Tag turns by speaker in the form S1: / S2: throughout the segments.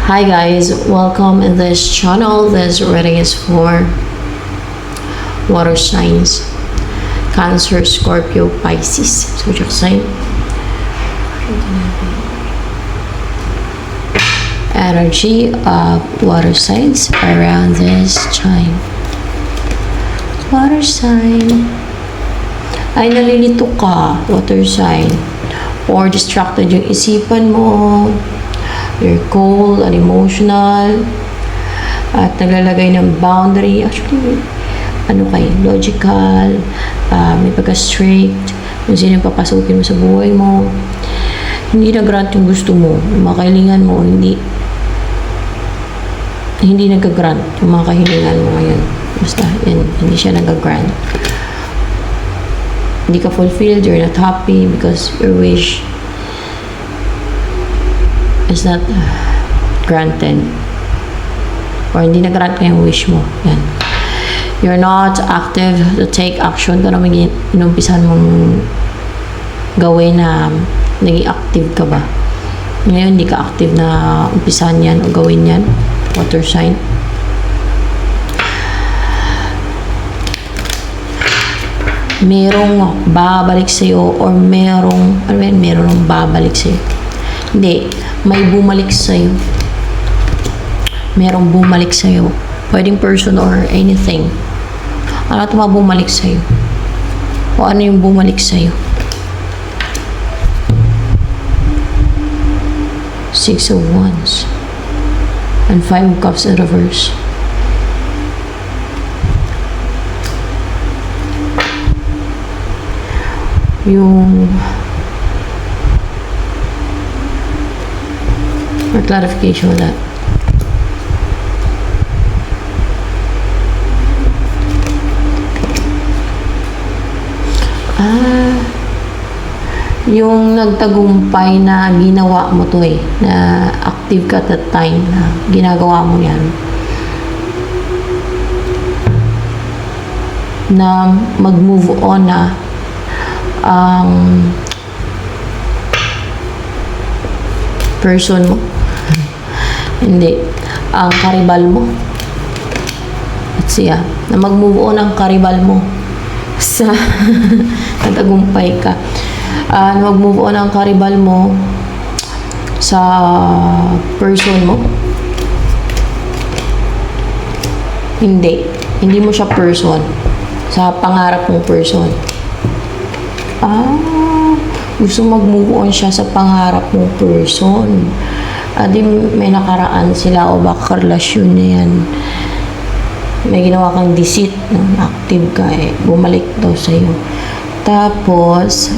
S1: Hi guys, welcome in this channel. This reading is for water signs: Cancer, Scorpio, Pisces. Zodiac sign. Energy of water signs around this time. Water sign. Ay, nalilito ka, water sign. Or distracted yung isipan mo. You're cold and emotional. At naglalagay ng boundary. Actually, ano kayo, logical. May pagka-strict. Kung sino yung papasukin mo sa buhay mo. Hindi na-grant yung gusto mo. Yung mga kahilingan mo, hindi nag-grant yung mga kahilingan mo ngayon. Basta, yan, hindi siya nag-grant. Hindi ka fulfilled, you're not happy because your wish is not granted. Or hindi na-grant ka yung wish mo. Yan. You're not active to take action. Kung ano inumpisan mong gawin na naging active ka ba? Ngayon, hindi ka active na umpisan yan o gawin yan. Water sign. Merong babalik sa'yo or merong babalik sa'yo. Hindi, may bumalik sa'yo. Merong bumalik sa'yo. Pwedeng person or anything. Ano ito bumalik sa'yo? O ano yung bumalik sa'yo? Six of Wands. And Five of Cups in reverse. Yung for clarification of that. Yung nagtagumpay na ginawa mo to na active ka at that time na ginagawa mo yan, na mag-move on na ang person mo. Hindi, ang karibal mo. Let's see, na mag-move on ang karibal mo sa natagumpay ka. Mag-move on ang karibal mo sa person mo. Hindi mo siya person. Sa pangarap mong person. Gusto mag-move on siya sa pangarap mong person. Di may nakaraan sila o baka relasyon na yan. May ginawa kang deceit, active ka bumalik daw sa'yo. Tapos,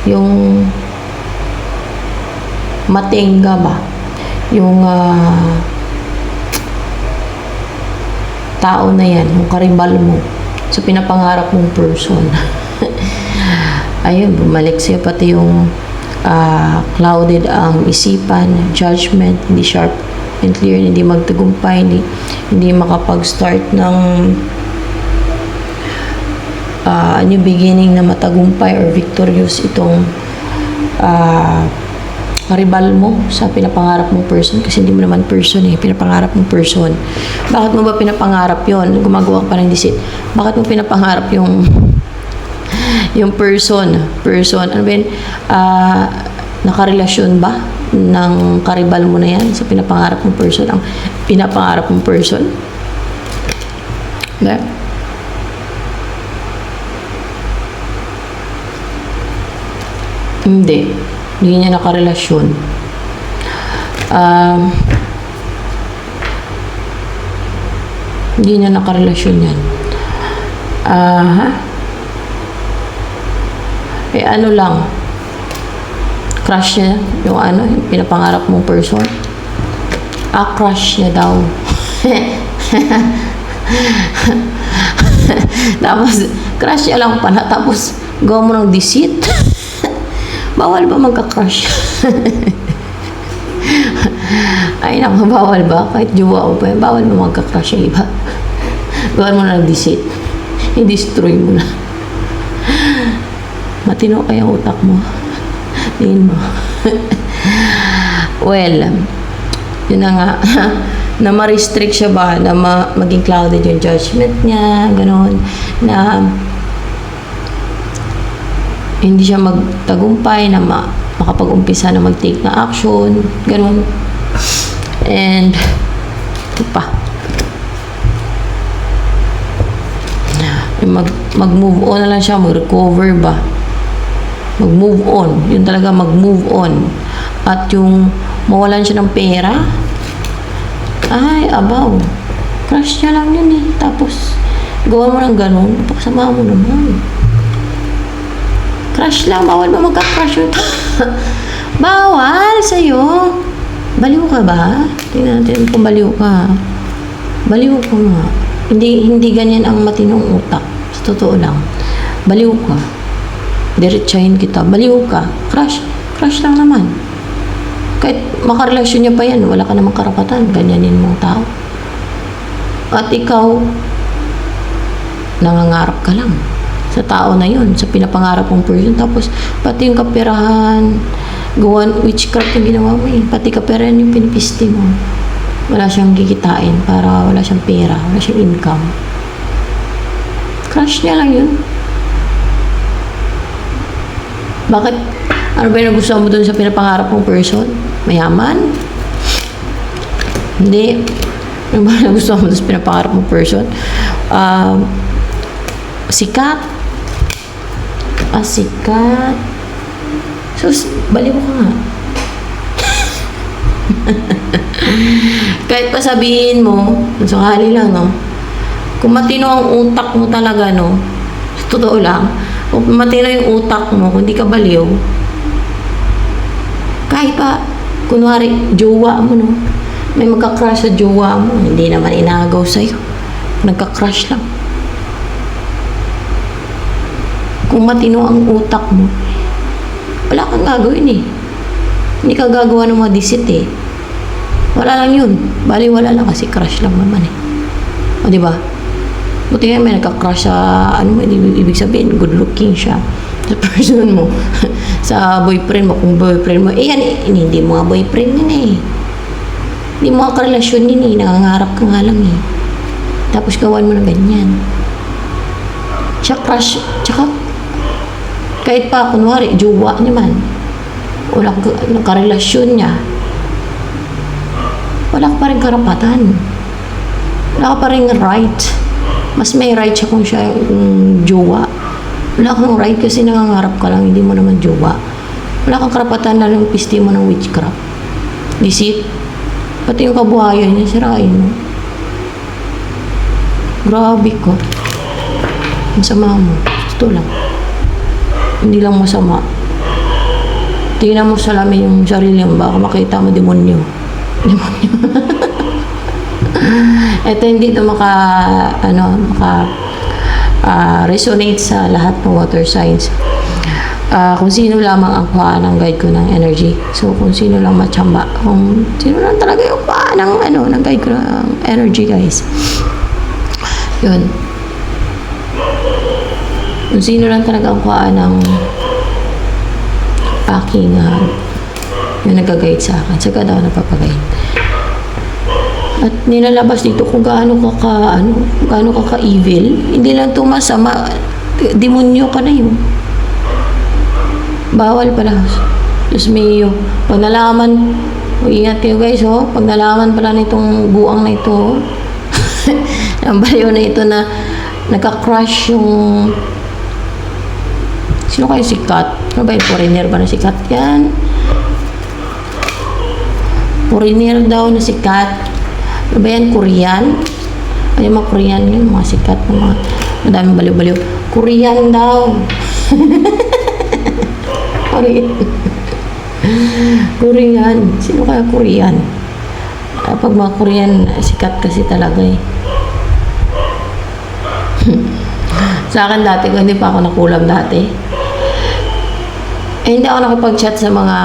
S1: yung matingga ba? Yung tao na yan, yung karibal mo sa pinapangarap mong person. Ayun, bumalik sa'yo pati yung clouded ang isipan, judgment, hindi sharp and clear, hindi magtagumpay, hindi makapag-start ng new beginning na matagumpay or victorious itong karibal mo sa pinapangarap mong person, kasi hindi mo naman person pinapangarap mong person. Bakit mo ba pinapangarap yon? Gumagawa ka pa ng deceit. Bakit mo pinapangarap yung person? Ano ba yun? Nakarelasyon ba ng karibal mo na yan sa pinapangarap mong person? Ang pinapangarap mong person? Okay? Hindi niya nakarelasyon. Hindi niya nakarelasyon yan. Ano lang, crush niya yung yung pinapangarap mong person. Crush niya daw. Tapos crush niya lang pala, tapos gawa mo ng deceit. Bawal ba magka-crush? Ay naku, bawal ba? Kahit jowa mo pa yan, bawal ba magka-crush yung iba? Gawin mo na ng deceit. I-destroy mo na. Matino kaya utak mo. Tingin mo. Well, yun na nga, na ma-restrict siya ba, na maging clouded yung judgment niya, gano'n, na hindi siya magtagumpay, na makapag-umpisa na mag-take na action, gano'n. And, ito pa. Mag-move on na lang siya, mag-recover ba? Mag-move on. Yun talaga, mag-move on. At yung mawalan siya ng pera, ay, abaw. Crush niya lang yun eh. Tapos, gawa mo ng ganun, napakasama mo naman. Crush lang, bawal ba magka-crush yun? Bawal sa'yo. Baliw ka ba? Tingnan natin kung baliw ka. Baliw ka nga. Hindi ganyan ang matinong utak. Sa totoo lang. Baliw ka. Diretsahin kita. Baliw ka. Crush lang naman. Kahit makarelasyon niya pa yan, wala ka namang karapatan. Ganyanin mong tao. At ikaw, nangangarap ka lang sa tao na yun, sa pinapangarap mong person. Tapos, pati yung kaperahan, gawan, witchcraft yung ginawa mo eh. Pati kaperahan yung pinipisti mo. Wala siyang kikitain para wala siyang pera, wala siyang income. Crush niya lang yun. Bakit? Ano ba yung nagustuhan mo dun sa pinapangarap mong person? Mayaman? Hindi. Ano ba nagustuhan mo dun sa pinapangarap mong person? Sikat? Sikat. Sus, baliw ka nga. Kahit pa sabihin mo, sakali lang, no? Kung matino ang utak mo talaga, no? Sa totoo lang, kung matino yung utak mo, kung di ka baliw, kahit pa, kunwari, jowa mo, no? May magka-crush sa jowa mo, hindi naman inagaw sa'yo. Nagka-crush lang. Kung matino ang utak mo, wala kang gagawin eh. Hindi ka gagawa ng mga disit eh. Wala lang yun. Bali, wala lang kasi crush lang naman eh. O, diba? Buti nga may nagka-crush sa, ano mo, ibig sabihin, good looking siya. Sa person mo. Sa boyfriend mo, kung boyfriend mo, yan, hindi mo nga boyfriend yun eh. Hindi mo nga karelasyon yun eh. Nangangarap ka nga lang eh. Tapos gawan mo ng ganyan. Siya crush, tsaka, kahit pa, kunwari, jowa niya man, wala kang karelasyon niya, wala ka pa rin karapatan. Wala ka pa rin right. Mas may right siya kung siya yung jowa. Wala kang right kasi nangangarap ka lang, hindi mo naman jowa. Wala kang karapatan na lang pisti mo ng witchcraft. Deceit. Pati yung kabuhayan niya, sirain mo. Grabe ko. Masama mo. Ito lang. Hindi lang masama. Tingnan mo sa lamin yung sarili mo, baka makita mo demonyo. Demonyo. Ito hindi ito resonate sa lahat ng water signs. Kung sino lamang ang kuha ng guide ko ng energy. So, kung sino lang matsamba, kung sino lang talaga yung kuha ng guide ko ng energy, guys. Yun. Kung sino lang talaga ang kuha ng aking yung nag-guide sa akin. Saka daw napapagayad. At nilalabas dito kung gaano ka ka-evil. Hindi lang ito masama. Demonyo ka na yun. Bawal pala. Diyos may pag nalaman, ingat kayo guys, pag nalaman pala nitong buang na ito, ang baliw na ito na nagka-crush yung sino kayo sikat? Ano ba yung foreigner ba na sikat yan? Foreigner daw na sikat. Ano ba yan? Korean? Ay, mga Korean yun. Mga sikat na mga madaming baliw-baliw. Korean daw. Korean. Korean. Sino kaya Korean? Pag mga Korean, sikat kasi talaga eh. Sa akin dati, kung hindi pa ako nakulam dati, hindi ako nakipag-chat sa mga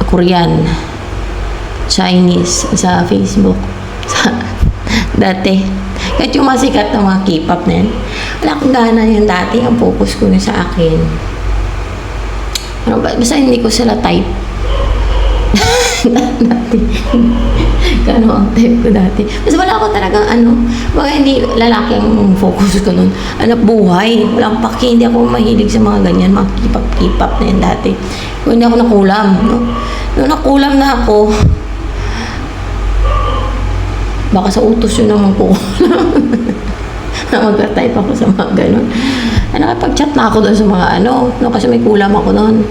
S1: Korean, Chinese, sa Facebook. Dati. Kahit yung masikat na mga K-pop na yan, wala akong gana yun dati. Ang focus ko na sa akin. Basta hindi ko sila type. Dati. Kano ang type ko dati. Mas wala ako talagang baka hindi lalaki ang focus ko nun. Anak buhay. Walang paki. Hindi ako mahilig sa mga ganyan. Mga kipap-kipap na yan dati. Kung hindi ako nakulam. No? Nung nakulam na ako, baka sa utos yun naman ko. Magka-type ako sa mga ganun. Nakapag-chat na ako doon sa mga no, kasi may kulam ako noon.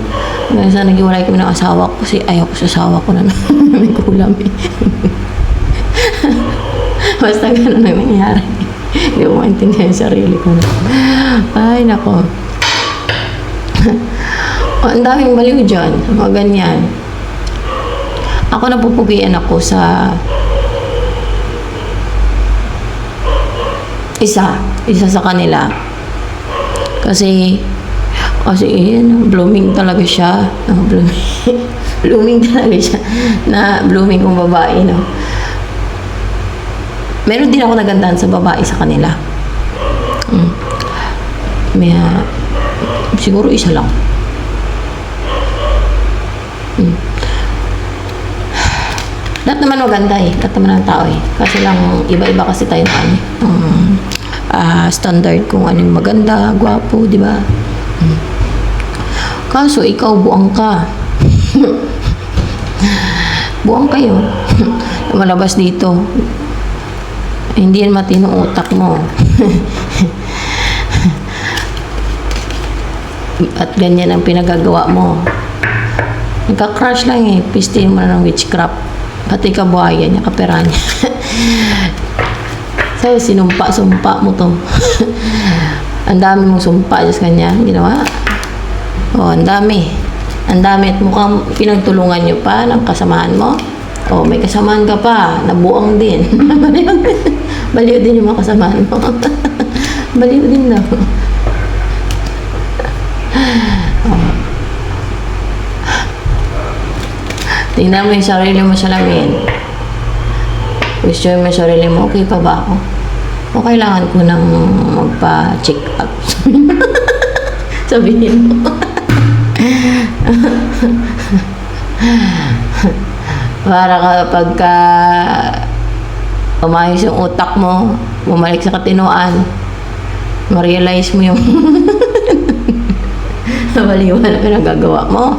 S1: Kasi nag-iwalay kami ng asawa ko kasi ayaw ko sa asawa ko na may kulam eh. Basta ganun ang nangyari. Hindi ko maintindihan yung sarili ko na. Ay, nako. Ang daming baliw dyan. Mga ganyan. Ako napupugian ako sa isa sa kanila. Kasi blooming talaga siya. Blooming talaga siya. Na blooming kong babae, no? Meron din ako nagandahan sa babae sa kanila. Siguro isa lang. Lahat naman maganda eh. Lahat naman ng tao eh. Kasi lang, iba-iba kasi tayo na standard kung ano yung maganda, gwapo, di ba? Kaso, ikaw buang ka. Buang kayo. Malabas dito. Hindi yan matinong utak mo. At ganyan ang pinagagawa mo. Nagka-crush lang eh. Pistin mo na ng witchcraft. Pati kabuhayan niya, kapera niya. So, sinumpa mo to. Ang dami mong sumpa sa kanya. Ginawa. Ang dami. Ang dami. At mukhang pinagtulungan niyo pa ng kasamahan mo. May kasamahan ka pa. Nabuang din. Baliw din yung mga kasamahan mo. Baliw din daw. Tingnan mo yung sarili mo sa lamin. Question mo yung sarili mo, okay pa ba ako? O kailangan ko nang magpa-check up? Sabihin mo. Para pagka umayos yung utak mo, bumalik sa katinoan, ma-realize mo yung nabaliwan na pinagagawa mo.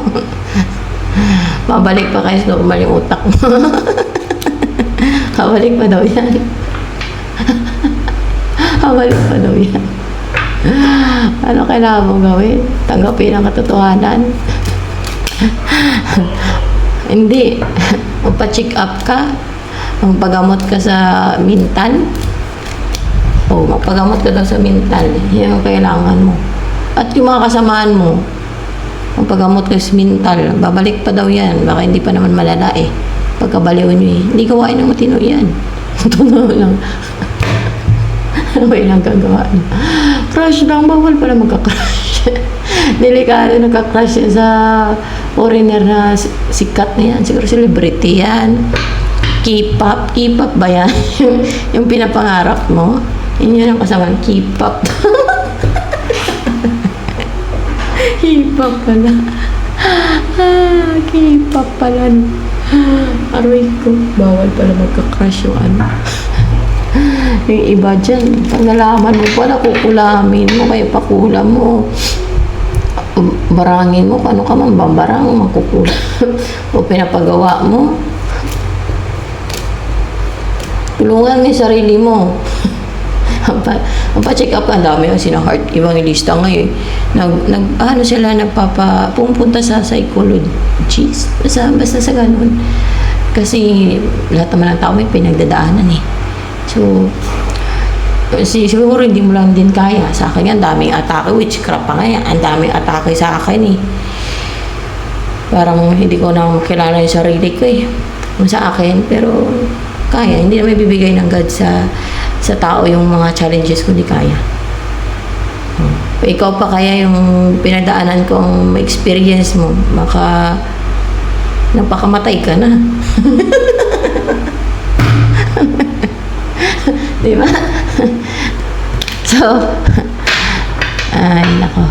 S1: Mabalik pa kayo sa normal yung utak mo. Kabalik pa daw yan. Kabalik pa daw yan. Ano kailangan mo gawin? Tanggapin ang katotohanan? Hindi. Magpa-check up ka. Magpagamot ka sa mental. Magpagamot ka daw sa mental. Yan ang kailangan mo. At yung mga kasamahan mo, magpagamot ka sa mental, babalik pa daw yan. Baka hindi pa naman malala eh. Pagkabaliw nyo eh. Hindi gawain ng matino yan. Totoo lang. Ano ba yung gagawa nyo? Crush lang. Bawal pala magka-crush. Delikado nagka-crush yan sa foreigner na sikat na yan. Siguro celebrity yan. K-pop. K-pop ba yan? yung pinapangarap mo. Yun ang kasamaan. K-pop. K-pop pala. K-pop pala. Aray ko. Bawal pala magka-crush yung yung iba dyan. Pag nalaman mo pala, kukulamin mo, kaya pakulam mo. Barangin mo, ano ka man, bambarang, makukulam. O pinapagawa mo. Tulungan mo yung sarili mo. Magpa-check up ka, dami yung sina-heart evangelista ngayon. Pumunta sa psychologist. Basta sa ganun. Kasi lahat naman ng tao may pinagdadaanan eh. So, siguro hindi mo lang din kaya. Sa akin yan, daming atake. Witchcraft pa nga yan. Ang daming atake sa akin eh. Parang hindi ko na makilala yung sarili ko eh. Sa akin, pero kaya. Hindi na may bibigay ng God sa tao yung mga challenges ko, hindi kaya. Ikaw pa kaya yung pinadaanan kong experience mo, napakamatay ka na. Diba? So, ay, nako.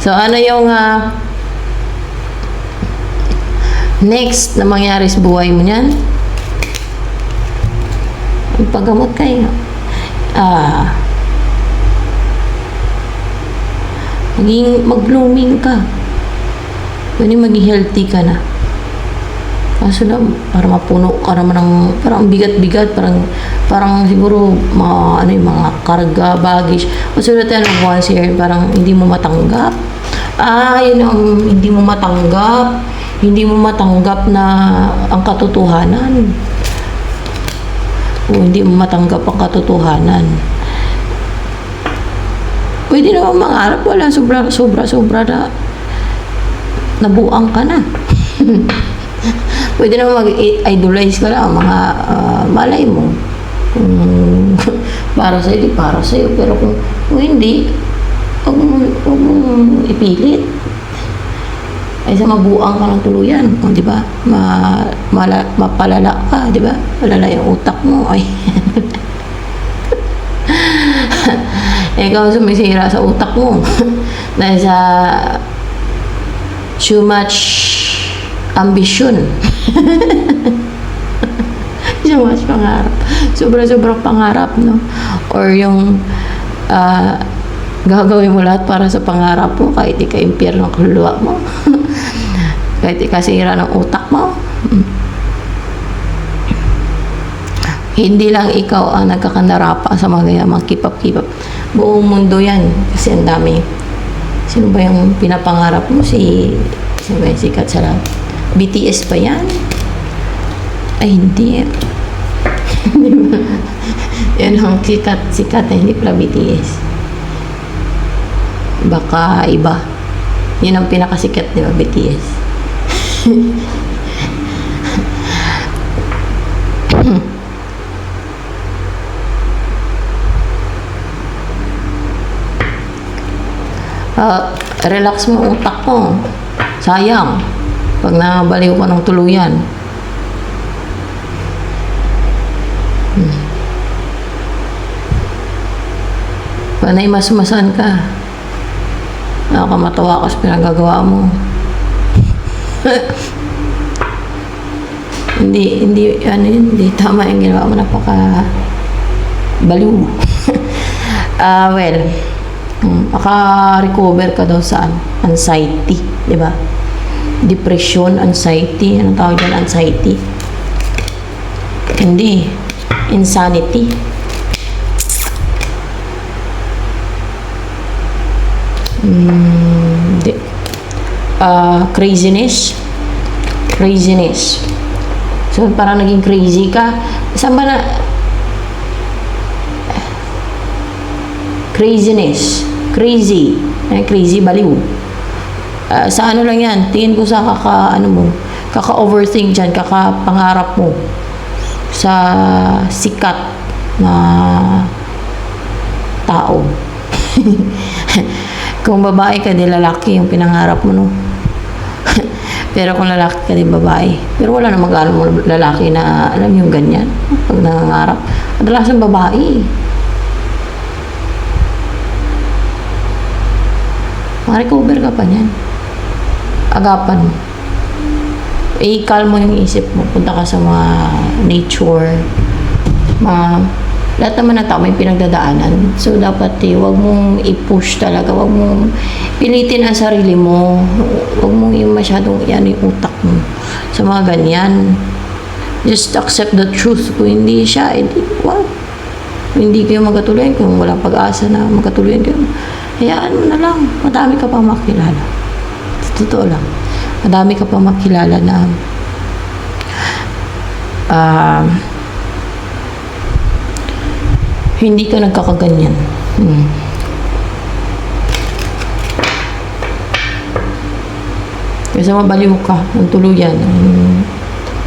S1: So, ano yung Next na mangyari sa buhay mo niyan, paggamot kayo. Mag-blooming ka. Pwede maging healthy ka na. Kaso lang, para mapuno ka naman ng, parang bigat-bigat, parang siguro, mga karga, baggage. Kasi natin once here, parang hindi mo matanggap. Yun ang hindi mo matanggap. Hindi mo matanggap na ang katotohanan. O hindi mo matanggap ang katotohanan. Pwede naman mangarap, wala sobra na nabuang ka na. Pwede naman mag-idolize ka lang, mga malay mo. Kung para sa'yo, di para sa'yo. Pero kung hindi, huwag mong ipilit. Ay sa mabuang ka ng tuluyan, o, di ba? Mapalala ka, di ba? Palala yung utak mo. Ay. Ikaw sumisira sa utak mo. Dahil sa too much ambition. Too much pangarap. Sobra-sobrang pangarap, no? Or yung gagawin mo lahat para sa pangarap mo, kahit ika-impyerno ng kaluluwa mo. Kahit ikasira ng utak mo. Hindi lang ikaw ang nagkakandarapa sa mga kipap-kipap. Buong mundo yan. Kasi ang dami. Sino ba yung pinapangarap mo? Sino ba yung sikat sa lahat? BTS pa yan? Ay, hindi. Yan ang sikat na hindi pala BTS. Baka iba. Yan ang pinakasikat, di ba? BTS. Relax mo ang utak mo. Sayang. Pag nabaliw ka ng tuluyan. Panay masmasan ka. Nakakamatawa ka sa pinagagawa mo. Hindi tama yung ginawa mo. Napaka baliw. Well, maka-recover ka daw sa anxiety, di ba? Depression, anxiety, anong tawag dyan? Anxiety. Hindi. Insanity. Craziness. So, parang naging crazy ka. Saan ba na? Craziness. Crazy. Crazy, baliw. Sa ano lang yan, tingin ko sa kaka-overthink dyan, kaka-pangarap mo sa sikat na tao. Kung babae ka, di lalaki yung pinangarap mo, no? Pero kung lalaki ka, di babae. Pero wala namang gano'n mo lalaki na alam yung ganyan, pag nangangarap. Kadalasan babae. Maka-recover ka pa niyan. Agapan mo. I-calm mo yung isip mo. Punta ka sa mga nature. Lahat naman ng tao may pinagdadaanan. So, dapat huwag mong i-push talaga. Huwag mong pilitin ang sarili mo. Huwag mong masyadong yan yung utak mo sa mga ganyan. Just accept the truth. Kung hindi siya, kung hindi kayo magkatuloy, kung walang pag-asa na magkatuloy kayo, hayaan mo na lang. Madami ka pa makilala. Totoo lang. Madami ka pa makilala na hindi ka nagkakaganyan. Kasi mabaliw ka ng tuluyan.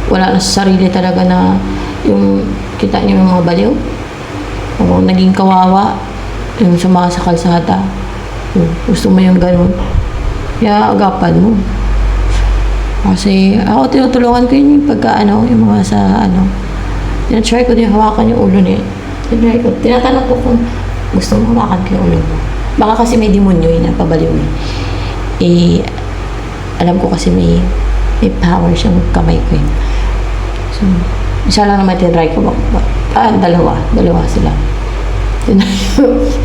S1: Wala na sa sarili talaga na yung kita niyo yung mga baliw. O naging kawawa yung sa mga sa kalsada. Gusto mo yung ganun. Kaya agapan mo. Kasi ako tinutulungan ko yun pagka yung mga sa tinatry ko din hawakan yung ulo niya. Tinatanong ko kung gusto mo hawakan ko yung ulo mo. Baka kasi may demonyo yun na pabaliw eh. Alam ko kasi may May power siyang kamay ko yun. So, isa lang naman tinry ko. Dalawa sila.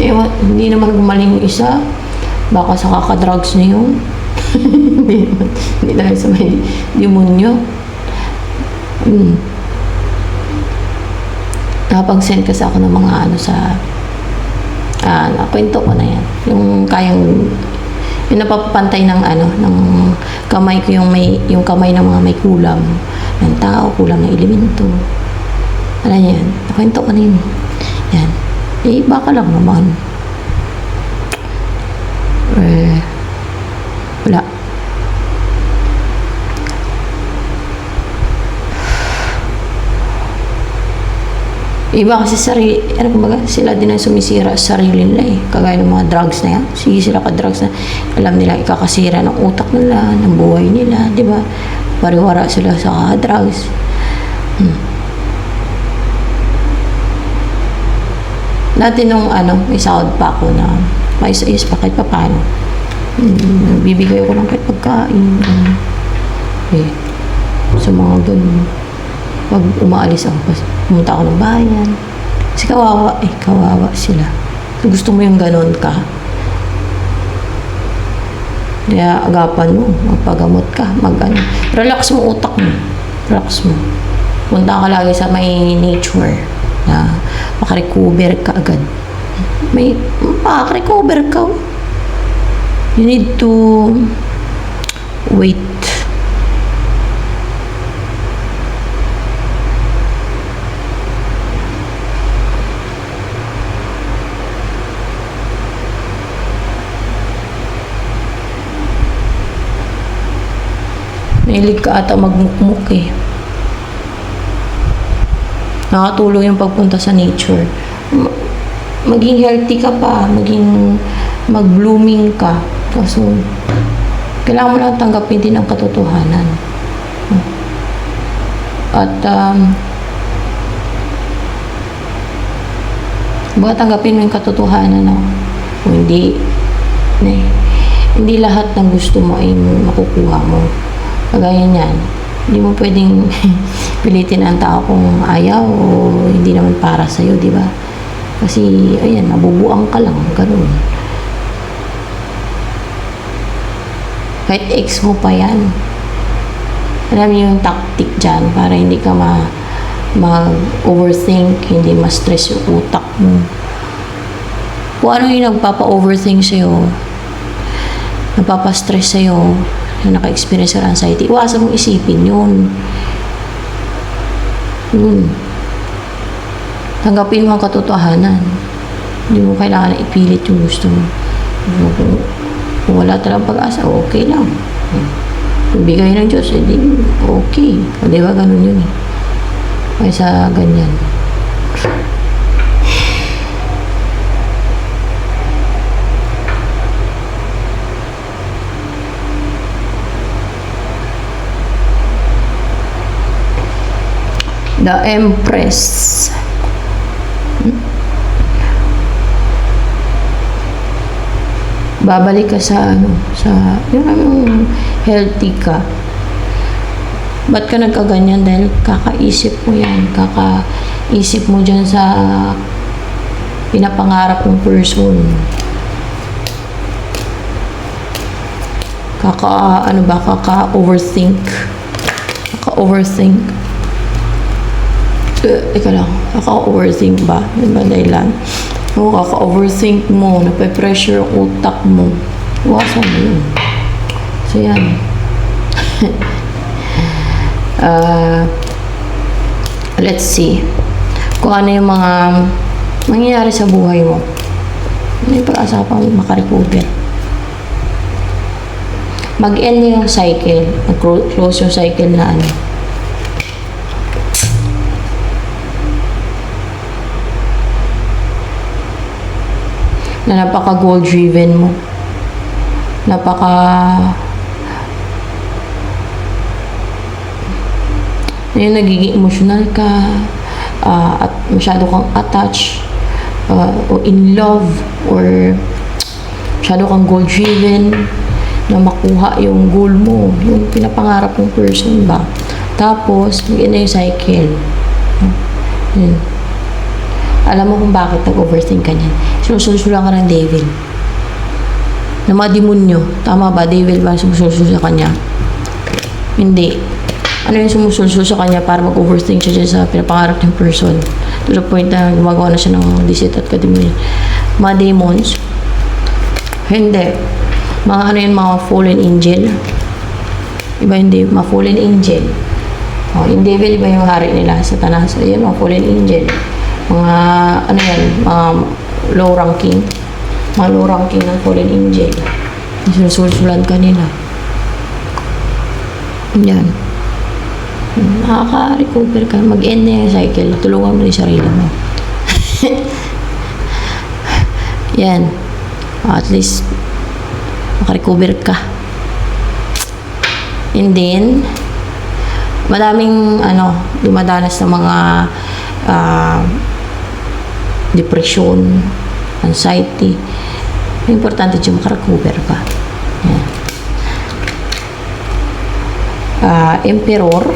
S1: Ewan, hindi naman gumaling yung isa. Baka sa kakadrugs na yun. Hindi dahil sa may demonyo. Nakapag-send kasi ako ng mga kwento ko na yan. Yung kayang, yung napapantay ng ng kamay ko, yung kamay ng mga may kulam ng tao, kulam ng elemento. Alam niyo yan, nakwento ko na yun. Yan. Baka lang naman. Wala. Iba kasi sila din ang sumisira sa sarili nila eh. Kagaya ng mga drugs na yan. Sige sila ka-drugs na alam nila ikakasira ng utak nila, ng buhay nila, di ba? Pariwara sila sa drugs. Dati nung may sahod pa ako na mais-is pa kahit pa paano. Bibigay ako ng kahit pagkain. Sa mga ganun. Pag umaalis ako, pumunta ako ng bayan. Kasi kawawa sila. So, gusto mo yung ganun ka. Kaya agapan mo, magpagamot ka, relax mo utak mo. Relax mo. Punta ka lagi sa may nature na makarecover ka agad. Makarecover ka. You need to wait. Mahilig ka ata magmukmuk eh. Nakatulong yung pagpunta sa nature. Maging healthy ka pa, mag-blooming ka. Kaso, kailangan mo lang tanggapin din ang katotohanan. At, baka tanggapin mo yung katotohanan na kung hindi lahat ng gusto mo ay makukuha mo. Kagaya niyan, hindi mo pwedeng pilitin ang tao kung ayaw o hindi naman para sa'yo, di ba? Kasi, ayan, nabubuang ka lang, gano'n. Kahit ex mo pa yan. Alam niyo yung tactic dyan para hindi ka mag-overthink, hindi ma-stress yung utak mo. Kung ano yung nagpapa-overthink sa'yo, nagpapa-stress sa'yo, yung naka-experience ng anxiety, iwasan mong isipin yun. Tanggapin mo ang katotohanan. Hindi mo kailangan ipilit yung gusto mo. Kung wala talagang pag-asa, okay lang. Kung bigay ng Diyos, hindi okay. O diba, ganun yun eh. Kaysa ganyan. The Empress. Babalik ka sa yung healthy ka. Ba't ka nagkaganyan? Dahil kakaisip mo yan. Kakaisip mo dyan sa pinapangarap ng person. Kaka-overthink. Ika lang, kaka-overthink ba? Diba dahilan? O kaka-overthink mo, nape-pressure ang utak mo. Iwasan mo yun. So yan. Let's see. Kung ano yung mga mangyayari sa buhay mo. May pag-asa ka pang makarecover. Mag-end na yung cycle. Mag-close yung cycle na na napaka-goal driven mo. Yung nagiging emotional ka, at masyado kang attached, o in love, or masyado kang goal driven, na makuha yung goal mo, yung pinapangarap ng person ba. Tapos, mag-end na yung cycle. Yun. Alam mo kung bakit nag-overthink ka niyan. Sinusulsulan ka ng devil. Na mga demonyo. Tama ba? Devil ba sumusulsul sa kanya? Hindi. Ano yung sumusulsul sa kanya para mag-overthink siya dyan sa pinapangarap ng person? To the point na gumagawa na siya ng deceit at kademon. Mga demons? Hindi. Mga ano yun, mga fallen angel. Iba hindi, mga fallen angel. Oh, yung devil, iba yung hari nila, Satanas. Ayun, mga fallen angel. Mga, ano yan, mga low ranking. Mga low ranking ng fallen angel. Sinusulsulan ka nila. Yan. Makaka-recover ka. Mag-end na yung cycle. Tulungan mo yung sarili mo. Yan. At least, makarecover ka. And then, madaming, dumadanas ng mga depression, anxiety. Importante dyan, makarecover ka. Yan. Emperor.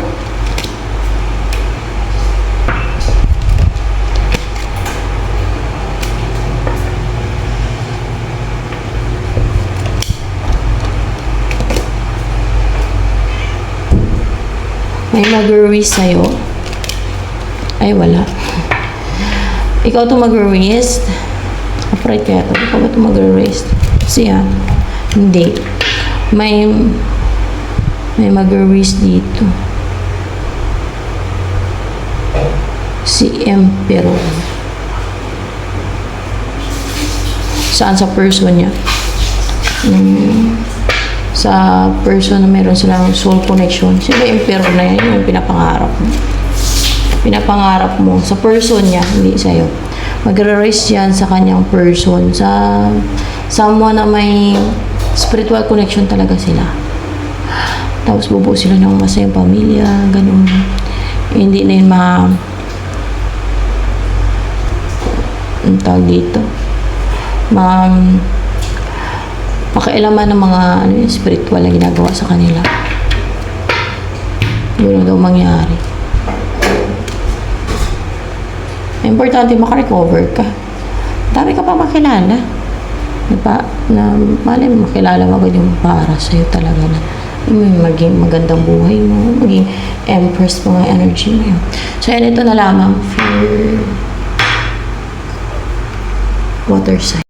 S1: May mag-release sa'yo. Ay, wala. Ikaw to mag-release. Afraid kaya to. Ikaw ba to mag-release? Siya. Hindi. May mag-release dito. Si Emperor. Saan sa person niya? Sa person na meron silang soul connection. Sino yung emperor na yan? Yung pinapangarap mo. Pinapangarap mo. Sa person niya, hindi sa'yo. Magre-raise yan sa kanyang person. Sa someone na may spiritual connection talaga sila. Tapos bubuo sila ng masayang pamilya, ganun. Hindi na yun ang tawag dito. Pakialaman ng mga spiritual na ginagawa sa kanila. Yun daw mangyari. Importante makarecover ka. Dami ka pa makilala. Diba? Na malay makilala mo agad yung para sa'yo talaga na maging magandang buhay mo, maging empress mo ng energy mo yun. So, yan ito na lamang for water sign.